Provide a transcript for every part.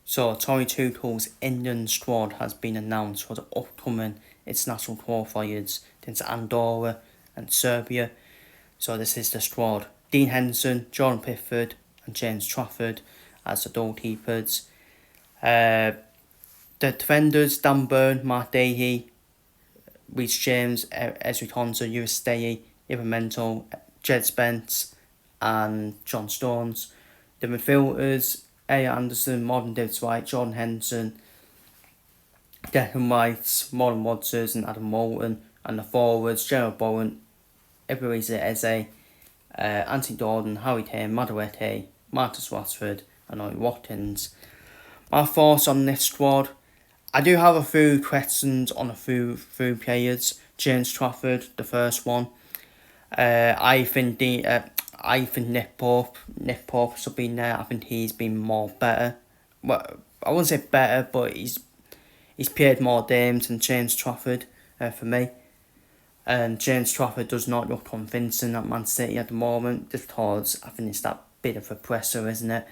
So, Tory Tuchel's Indian squad has been announced for the upcoming international qualifiers against Andorra and Serbia. So, this is the squad: Dean Henderson, Jordan Pickford, and James Trafford as the goalkeepers. The defenders: Dan Burn, Mark Dahey, Reece James, Ezri Konsa, Uristeyi, Livramento, Jed Spence, and John Stones. The midfielders: Elliot Anderson, Morgan Davies-White, Jordan Henderson, Declan Rice, Morgan Wadsworth, and Adam Moulton. And the forwards: Gerald Bowen, Eberezer Eze, Anthony Gordon, Harry Kane, Madueke, Marcus Rashford, and Ollie Watkins. My thoughts on this squad: I do have a few questions on a few players. James Trafford, the first one. I think Nick Pope should be there. I think he's been more better. Well, I wouldn't say better, but he's played more games than James Trafford for me. And James Trafford does not look convincing at Man City at the moment, just because I think it's that bit of a pressure, isn't it,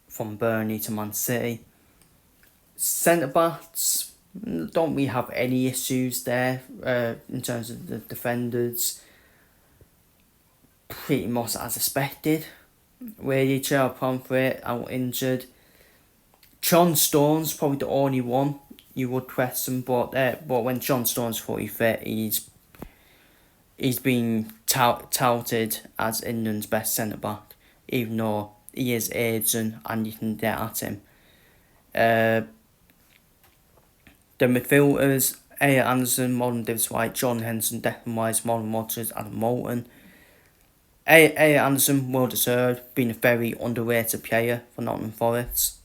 from Burnley to Man City. Centre backs, don't we have any issues there in terms of the defenders? Pretty much as expected. Really, Gerald Pomfret out injured. John Stones probably the only one you would question, but when John Stones fully fit, he's been touted as England's best centre back, even though he is aging and you can get at him. The midfielders: Elliot Anderson, Morgan Davies-White, John Henderson, Declan Rice, Morgan Wadsworth, Adam Moulton. Elliot Anderson, well deserved, being a very underrated player for Nottingham Forest.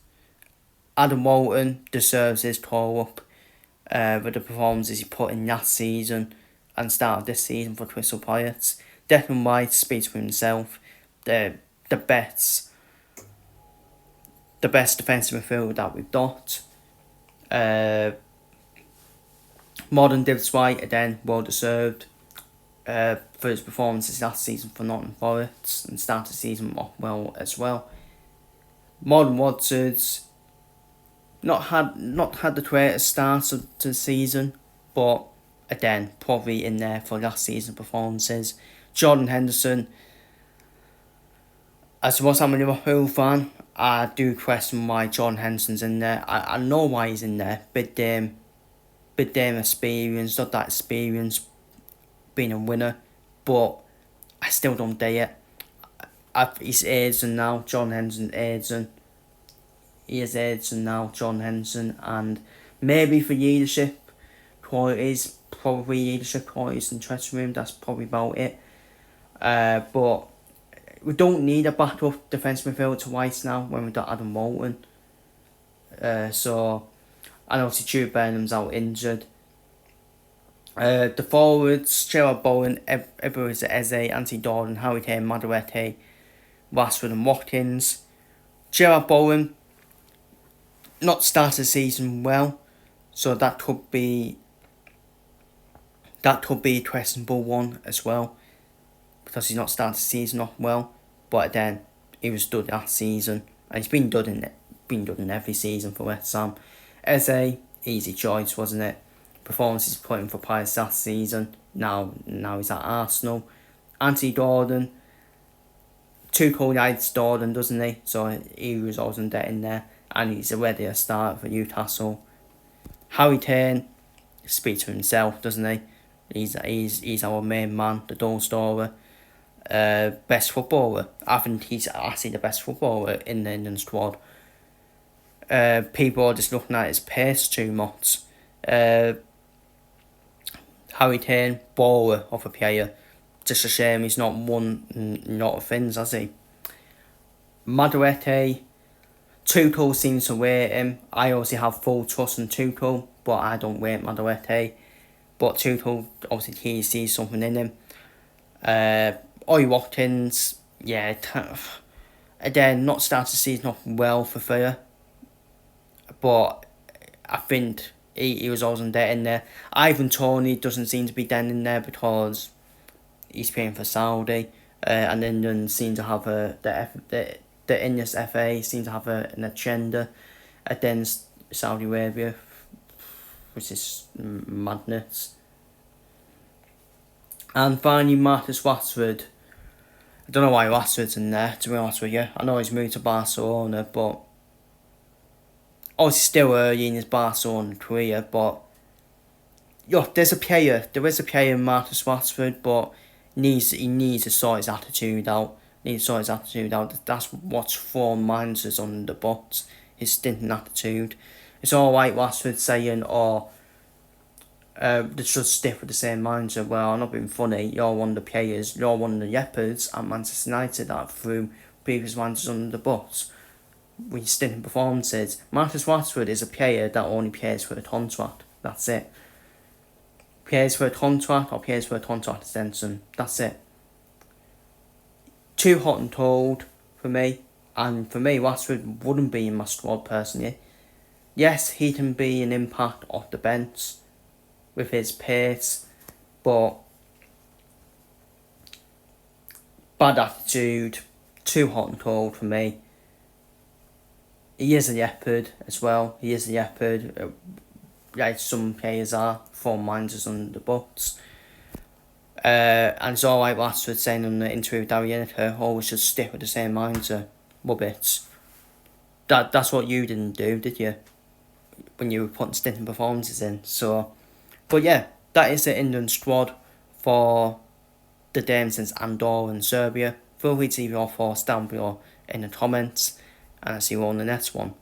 Adam Moulton deserves his call up with the performances he put in last season and start of this season for Crystal Pirates. Declan Rice speaks for himself. The best defensive midfielder that we've got. Morgan Davies-White, again, well deserved for his performances last season for Nottingham Forest and started the season off well as well. Morgan Wadsworth not had the greatest start to the season, but again, probably in there for last season performances. Jordan Henderson, as much as I'm a Liverpool fan, I do question why Jordan Henderson's in there. I know why he's in there. Bit damn experience, not that experience being a winner, but I still don't dare it. He's aging now, John Henderson aging. He is aging now, John Henderson, and maybe for leadership qualities, probably leadership qualities in the dressing room, that's probably about it. But we don't need a backup defensive midfielder to White now when we've got Adam Moulton. So, and obviously Jude Burnham's out injured. The forwards: Gerald Bowen, Eberezer Eze, Anthony Gordon, Harry Kane, Madueke, Rashford and Watkins. Gerald Bowen not started the season well, so that could be a questionable one as well, because he's not started the season off well. But then he was good last season, and he's been good in every season for West Ham. Eze, easy choice, wasn't it? Performances put him for Pirates last season. Now he's at Arsenal. Anthony Gordon, Tuchel likes Gordon, doesn't he? So he was always in there, and he's already a start for Newcastle. Harry Kane speaks for himself, doesn't he? He's our main man, the goal scorer, best footballer. I think he's actually the best footballer in the Indian squad. People are just looking at his pace too much. Harry Kane, baller of a player. Just a shame he's not won a lot of things, has he? Madueke, Tuchel seems to rate him. I obviously have full trust in Tuchel, but I don't rate Madueke. But Tuchel obviously he sees something in him. Ollie Watkins, yeah, again, not started the season off well for Villa, but I think he was always in there. Ivan Toney doesn't seem to be then in there because he's playing for Saudi, and England seem to have the English FA seem to have an agenda against Saudi Arabia, which is madness. And finally, Marcus Rashford. I don't know why Rashford's in there, to be honest with you. I know he's moved to Barcelona, but obviously still early in his Barcelona career, but there is a player in Marcus Rashford, but he needs to sort his attitude out. That's what's thrown Manchester under the bus, his stinking attitude. It's alright Rashford saying, they should stick with the same mindset. Well, I'm not being funny. You're one of the players. You're one of the leopards at Manchester United that threw previous managers under the bus with stinking performances. Marcus Rashford is a player that only plays for a contract. That's it. Plays for a contract or plays for a contract extension. That's it. Too hot and cold for me. And for me, Rashford wouldn't be in my squad personally. Yes, he can be an impact off the bench with his pace, but bad attitude, too hot and cold for me. He is a leopard as well. Like some players are, form managers under the bus. And it's alright Rashford saying in the interview with Darien, always just stick with the same mindset. Rubbish. That's what you didn't do, did you? When you were putting stinting performances in. So, but yeah, that is the England squad for the games against Andorra and Serbia. Feel free to leave your thoughts down below in the comments, and I'll see you all in the next one.